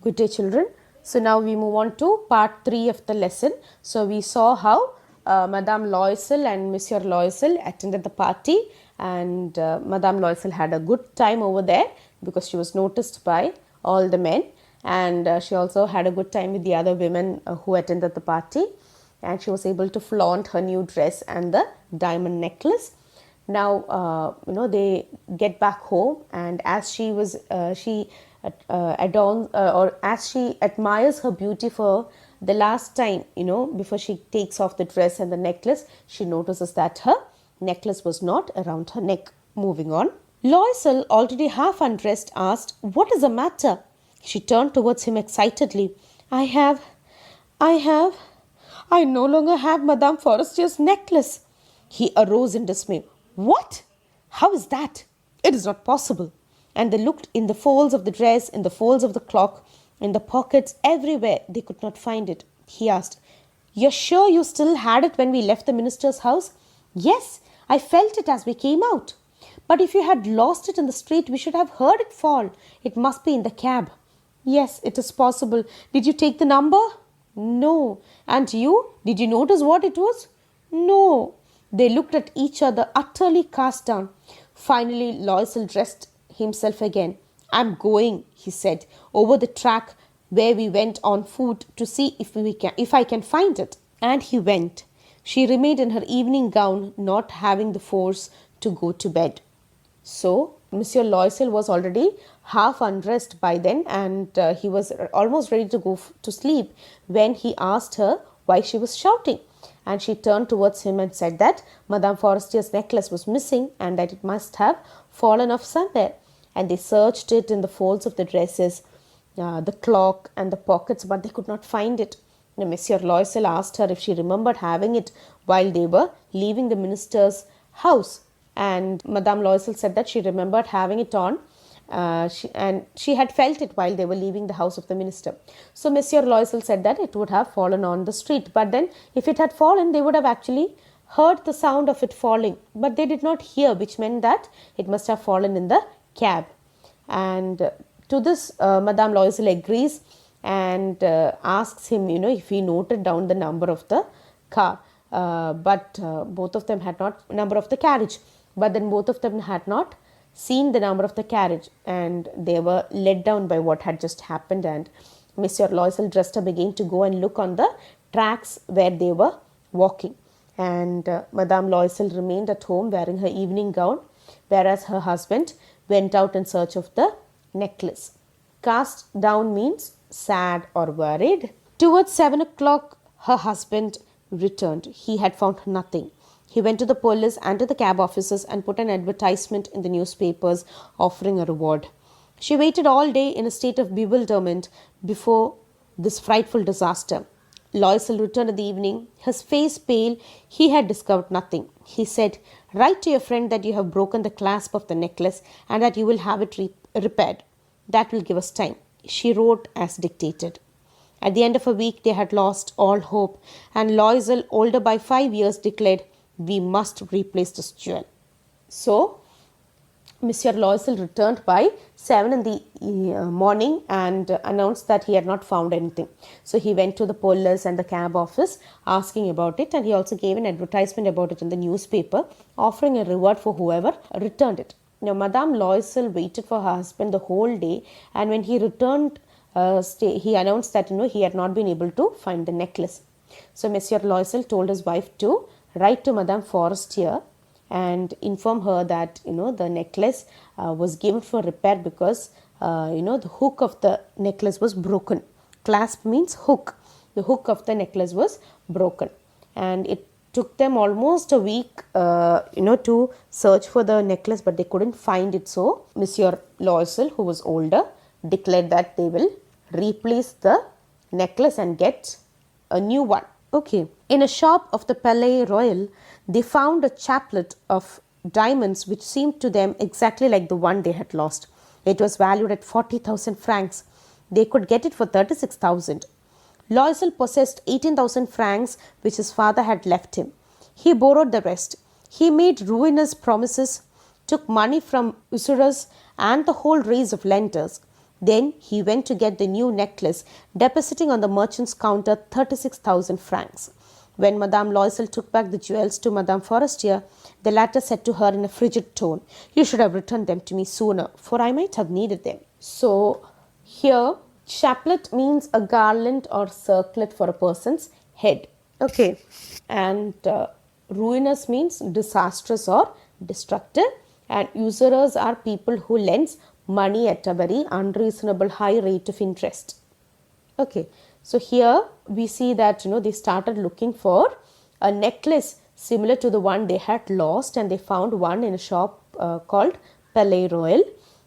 Good day, children. So now we move on to part 3 of the lesson. So we saw how Madame Loisel and Monsieur Loisel attended the party, and Madame Loisel had a good time over there because she was noticed by all the men, and she also had a good time with the other women who attended the party, and she was able to flaunt her new dress and the diamond necklace. Now they get back home, and as she adorns or as she admires her beauty for the last time, before she takes off the dress and the necklace, she notices that her necklace was not around her neck. Moving on, Loisel, already half undressed, asked, "What is the matter?" She turned towards him excitedly. I have I no longer have Madame Forestier's necklace." He arose in dismay. "What? How is that? It is not possible." And they looked in the folds of the dress, in the folds of the cloak, in the pockets, everywhere. They could not find it. He asked, "You're sure you still had it when we left the minister's house?" "Yes, I felt it as we came out." "But if you had lost it in the street, we should have heard it fall. It must be in the cab." "Yes, it is possible. Did you take the number?" "No." "And you? Did you notice what it was?" "No." They looked at each other, utterly cast down. Finally, Loisel dressed himself again. "I'm going," he said, "over the track where we went on foot to see if I can find it." And he went. She remained in her evening gown, not having the force to go to bed. So, Monsieur Loisel was already half undressed by then, and he was almost ready to go to sleep when he asked her why she was shouting. And she turned towards him and said that Madame Forestier's necklace was missing and that it must have fallen off somewhere. And they searched it in the folds of the dresses, the cloak and the pockets, but they could not find it. Now, Monsieur Loisel asked her if she remembered having it while they were leaving the minister's house. And Madame Loisel said that she remembered having it on, and she had felt it while they were leaving the house of the minister. So Monsieur Loisel said that it would have fallen on the street, but then if it had fallen, they would have actually heard the sound of it falling, but they did not hear, which meant that it must have fallen in the cab. And to this, Madame Loisel agrees and asks him, if he noted down the number of the car. But both of them had not, number of the carriage, but then both of them had not seen the number of the carriage, and they were let down by what had just happened. And Monsieur Loisel dressed up again to go and look on the tracks where they were walking. And Madame Loisel remained at home wearing her evening gown, whereas her husband went out in search of the necklace. Cast down means sad or worried. Towards 7 o'clock, her husband returned. He had found nothing. He went to the police and to the cab offices and put an advertisement in the newspapers offering a reward. She waited all day in a state of bewilderment before this frightful disaster. Loisel returned in the evening, his face pale. He had discovered nothing. He said, "Write to your friend that you have broken the clasp of the necklace and that you will have it repaired. That will give us time." She wrote as dictated. At the end of a week, they had lost all hope, and Loisel, older by 5 years, declared, "We must replace this jewel." So, Monsieur Loisel returned by 7 in the morning and announced that he had not found anything. So he went to the police and the cab office asking about it, and he also gave an advertisement about it in the newspaper, offering a reward for whoever returned it. Now, Madame Loisel waited for her husband the whole day, and when he returned, he announced that he had not been able to find the necklace. So Monsieur Loisel told his wife to write to Madame Forestier and inform her that the necklace was given for repair because the hook of the necklace was broken. Clasp means hook. The hook of the necklace was broken, and it took them almost a week to search for the necklace, but they couldn't find it. So Monsieur Loisel, who was older, declared that they will replace the necklace and get a new one. Okay. In a shop of the Palais Royal, they found a chaplet of diamonds which seemed to them exactly like the one they had lost. It was valued at 40,000 francs. They could get it for 36,000. Loisel possessed 18,000 francs which his father had left him. He borrowed the rest. He made ruinous promises, took money from usurers and the whole race of lenders. Then he went to get the new necklace, depositing on the merchant's counter 36,000 francs. When Madame Loisel took back the jewels to Madame Forestier, the latter said to her in a frigid tone, "You should have returned them to me sooner, for I might have needed them." So, here, chaplet means a garland or circlet for a person's head. Okay, and ruinous means disastrous or destructive, and usurers are people who lends money at a very unreasonable high rate of interest. Okay, so here we see that they started looking for a necklace similar to the one they had lost, and they found one in a shop called Palais Royal,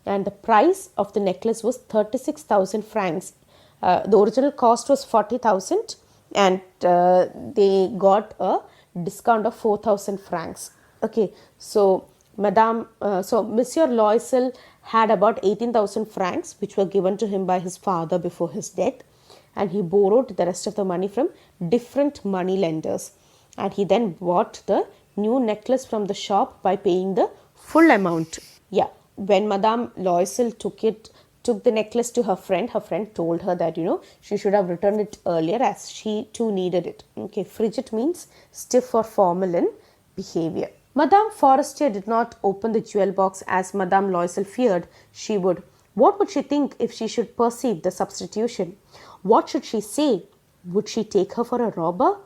and the price of the necklace was 36,000 francs. The original cost was 40,000, and they got a discount of 4,000 francs. Okay, so Monsieur Loisel had about 18,000 francs which were given to him by his father before his death, and he borrowed the rest of the money from different money lenders, and he then bought the new necklace from the shop by paying the full amount. Yeah, when Madame Loisel took the necklace to her friend told her that she should have returned it earlier as she too needed it. Okay, frigid means stiff or formal in behavior. Madame Forestier did not open the jewel box as Madame Loisel feared she would. What would she think if she should perceive the substitution? What should she say? Would she take her for a robber?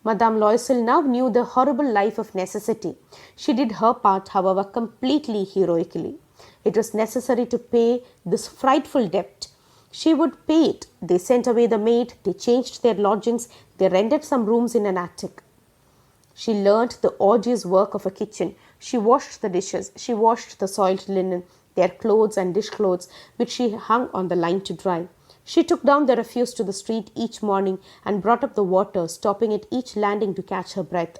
Madame Loisel now knew the horrible life of necessity. She did her part, however, completely heroically. It was necessary to pay this frightful debt. She would pay it. They sent away the maid, they changed their lodgings, they rented some rooms in an attic. She learnt the arduous work of a kitchen. She washed the dishes, she washed the soiled linen, their clothes and dishclothes, which she hung on the line to dry. She took down the refuse to the street each morning and brought up the water, stopping at each landing to catch her breath.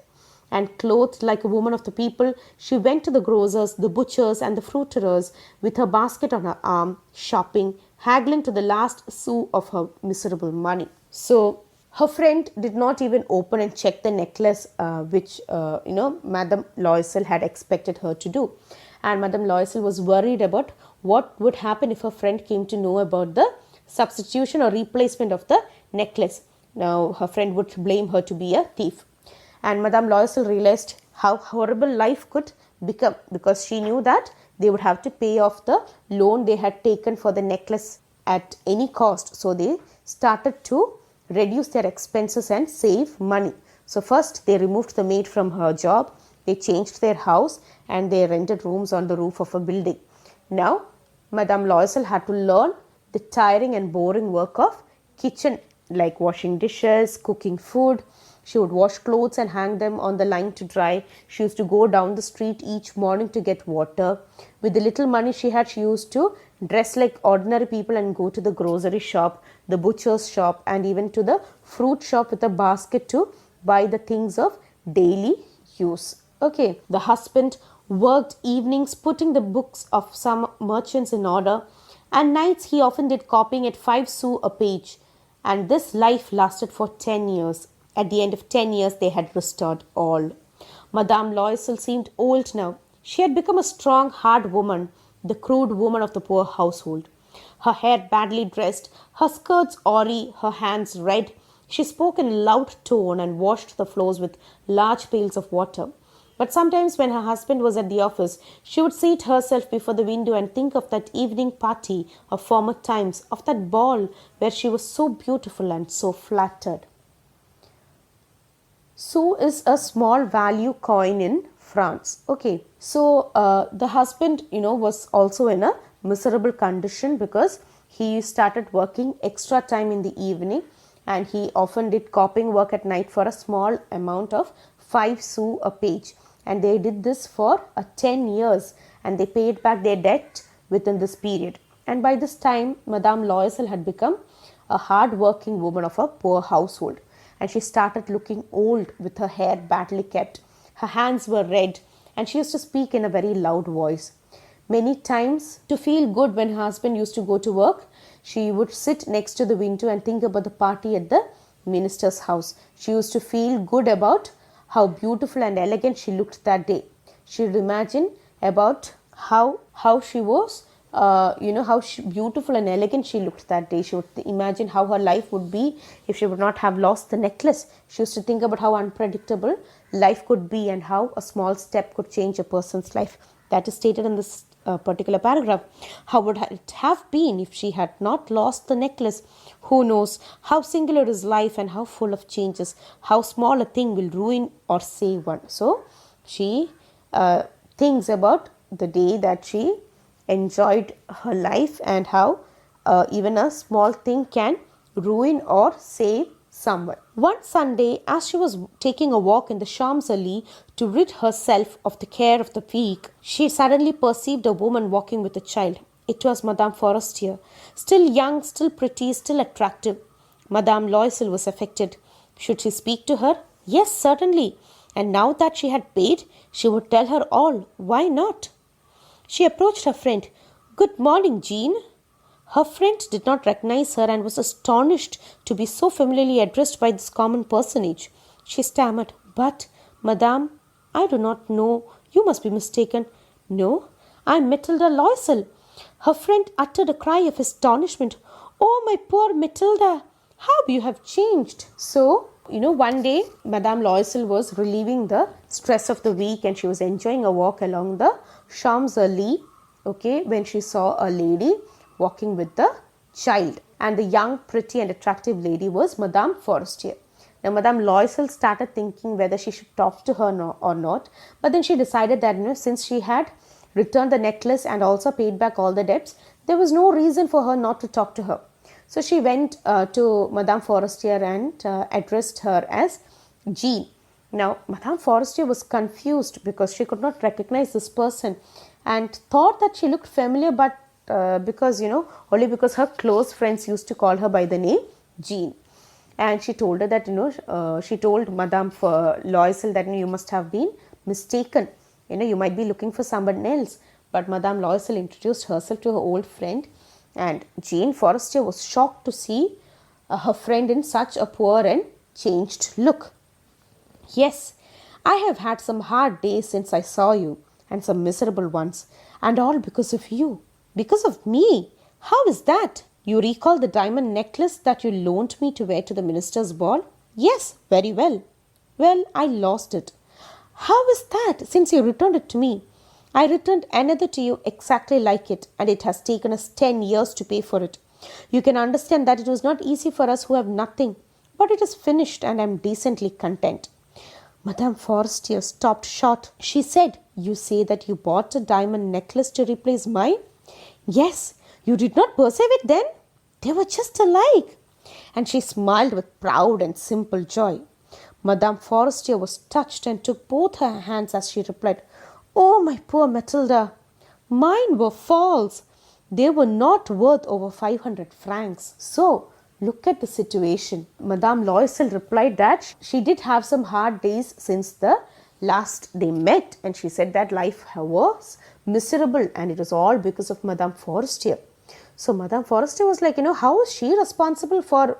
And clothed like a woman of the people, she went to the grocers, the butchers, and the fruiterers with her basket on her arm, shopping, haggling to the last sou of her miserable money. So, her friend did not even open and check the necklace, which Madame Loisel had expected her to do. And Madame Loisel was worried about what would happen if her friend came to know about the substitution or replacement of the necklace. Now, her friend would blame her to be a thief. And Madame Loisel realized how horrible life could become, because she knew that they would have to pay off the loan they had taken for the necklace at any cost. So they started to reduce their expenses and save money. So first they removed the maid from her job, they changed their house, and they rented rooms on the roof of a building. Now Madame Loisel had to learn the tiring and boring work of kitchen, like washing dishes, cooking food. She would wash clothes and hang them on the line to dry. She used to go down the street each morning to get water. With the little money she had, she used to dress like ordinary people and go to the grocery shop, the butcher's shop, and even to the fruit shop with a basket to buy the things of daily use. Okay, the husband worked evenings putting the books of some merchants in order, and nights he often did copying at 5 sous a page. And this life lasted for 10 years. At the end of 10 years, they had restored all. Madame Loisel seemed old now. She had become a strong, hard woman, the crude woman of the poor household. Her hair badly dressed, her skirts awry, her hands red. She spoke in a loud tone and washed the floors with large pails of water. But sometimes when her husband was at the office, she would seat herself before the window and think of that evening party of former times, of that ball where she was so beautiful and so flattered. Sou is a small value coin in France. Okay, so the husband, was also in a miserable condition because he started working extra time in the evening, and he often did copying work at night for a small amount of 5 sous a page. And they did this for 10 years, and they paid back their debt within this period. And by this time, Madame Loisel had become a hard-working woman of a poor household. And she started looking old with her hair badly kept. Her hands were red, and she used to speak in a very loud voice. Many times, to feel good when her husband used to go to work, she would sit next to the window and think about the party at the minister's house. She used to feel good about how beautiful and elegant she looked that day. She would imagine about how she was how beautiful and elegant she looked that day. She would imagine how her life would be if she would not have lost the necklace. She used to think about how unpredictable life could be and how a small step could change a person's life. That is stated in this particular paragraph. How would it have been if she had not lost the necklace? Who knows how singular is life and how full of changes, how small a thing will ruin or save one. So she thinks about the day that she enjoyed her life and how even a small thing can ruin or save someone. One Sunday, as she was taking a walk in the Champs-Élysées to rid herself of the care of the week, she suddenly perceived a woman walking with a child. It was Madame Forestier, still young, still pretty, still attractive. Madame Loisel was affected. Should she speak to her? Yes, certainly. And now that she had paid, she would tell her all. Why not? She approached her friend. Good morning, Jean. Her friend did not recognize her and was astonished to be so familiarly addressed by this common personage. She stammered, But, Madame, I do not know. You must be mistaken. No, I am Matilda Loisel. Her friend uttered a cry of astonishment. Oh, my poor Matilda, how you have changed. So, one day Madame Loisel was relieving the stress of the week and she was enjoying a walk along the Champs-Élysées, when she saw a lady walking with the child. And the young, pretty and attractive lady was Madame Forestier. Now, Madame Loisel started thinking whether she should talk to her or not. But then she decided that, since she had returned the necklace and also paid back all the debts, there was no reason for her not to talk to her. So she went to Madame Forestier and addressed her as Jean. Now, Madame Forestier was confused because she could not recognize this person and thought that she looked familiar, but only because her close friends used to call her by the name Jean. And she told her that, she told Madame Loisel that you must have been mistaken. You might be looking for someone else. But Madame Loisel introduced herself to her old friend, and Jane Forestier was shocked to see her friend in such a poor and changed look. Yes, I have had some hard days since I saw you, and some miserable ones, and all because of you. Because of me? How is that? You recall the diamond necklace that you loaned me to wear to the minister's ball? Yes, very well. Well, I lost it. How is that, since you returned it to me? I returned another to you exactly like it, and it has taken us 10 years to pay for it. You can understand that it was not easy for us who have nothing, but it is finished and I am decently content. Madame Forestier stopped short. She said, You say that you bought a diamond necklace to replace mine? Yes, you did not perceive it then? They were just alike. And she smiled with proud and simple joy. Madame Forestier was touched and took both her hands as she replied, Oh, my poor Matilda, mine were false. They were not worth over 500 francs. So, look at the situation. Madame Loisel replied that she did have some hard days since the last they met, and she said that life was miserable and it was all because of Madame Forestier. So, Madame Forestier was like, how is she responsible for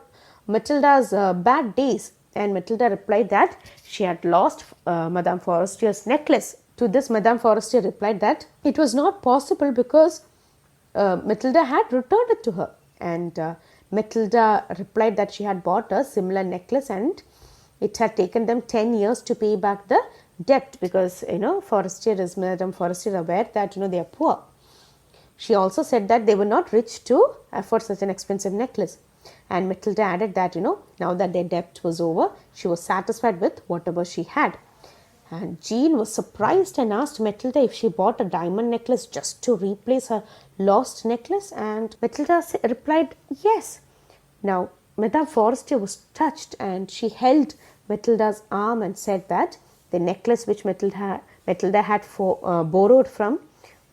Matilda's bad days? And Matilda replied that she had lost Madame Forestier's necklace. To this, Madame Forestier replied that it was not possible because Matilda had returned it to her. And Matilda replied that she had bought a similar necklace and it had taken them 10 years to pay back the debt because, Forestier is Madame Forestier aware that, they are poor. She also said that they were not rich to afford such an expensive necklace. And Matilda added that, now that their debt was over, she was satisfied with whatever she had. And Jean was surprised and asked Matilda if she bought a diamond necklace just to replace her lost necklace. And Matilda replied, yes. Now, Madame Forestier was touched and she held Matilda's arm and said that the necklace which Matilda had borrowed from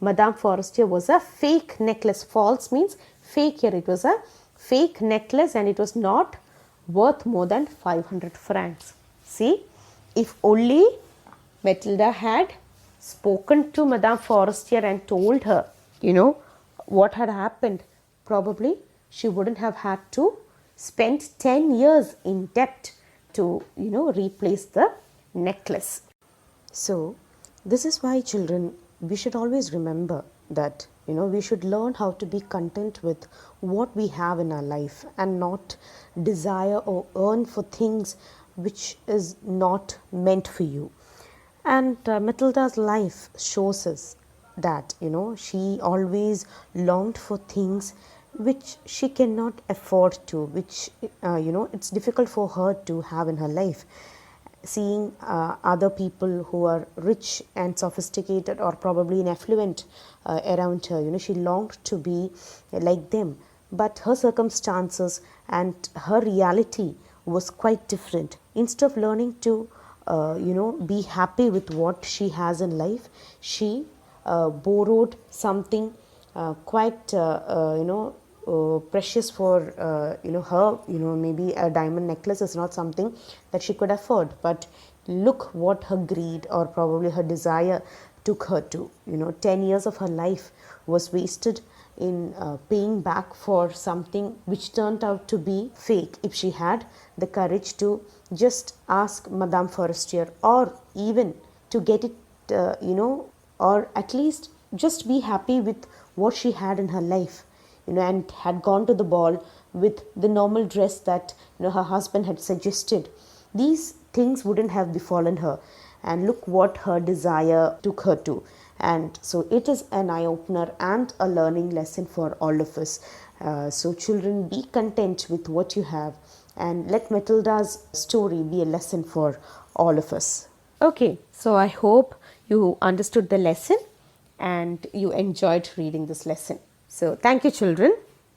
Madame Forestier was a fake necklace. False means fake here. It was a fake necklace and it was not worth more than 500 francs. See, if only Matilda had spoken to Madame Forestier and told her, what had happened, probably she wouldn't have had to spend 10 years in debt to, replace the necklace. So, this is why, children, we should always remember that we should learn how to be content with what we have in our life and not desire or earn for things which is not meant for you. And Matilda's life shows us that she always longed for things which she cannot afford to, which it's difficult for her to have in her life. Seeing other people who are rich and sophisticated or probably in affluent around her, she longed to be like them, but her circumstances and her reality was quite different. Instead of learning to be happy with what she has in life, she borrowed something quite precious for her. Maybe a diamond necklace is not something that she could afford, but look what her greed or probably her desire took her to. 10 years of her life was wasted in paying back for something which turned out to be fake. If she had the courage to just ask Madame Forestier, or even to get it, or at least just be happy with what she had in her life, and had gone to the ball with the normal dress that her husband had suggested, these things wouldn't have befallen her. And look what her desire took her to. And so it is an eye opener and a learning lesson for all of us. So children, be content with what you have, and let Matilda's story be a lesson for all of us. Okay, so I hope you understood the lesson and you enjoyed reading this lesson. So thank you, children.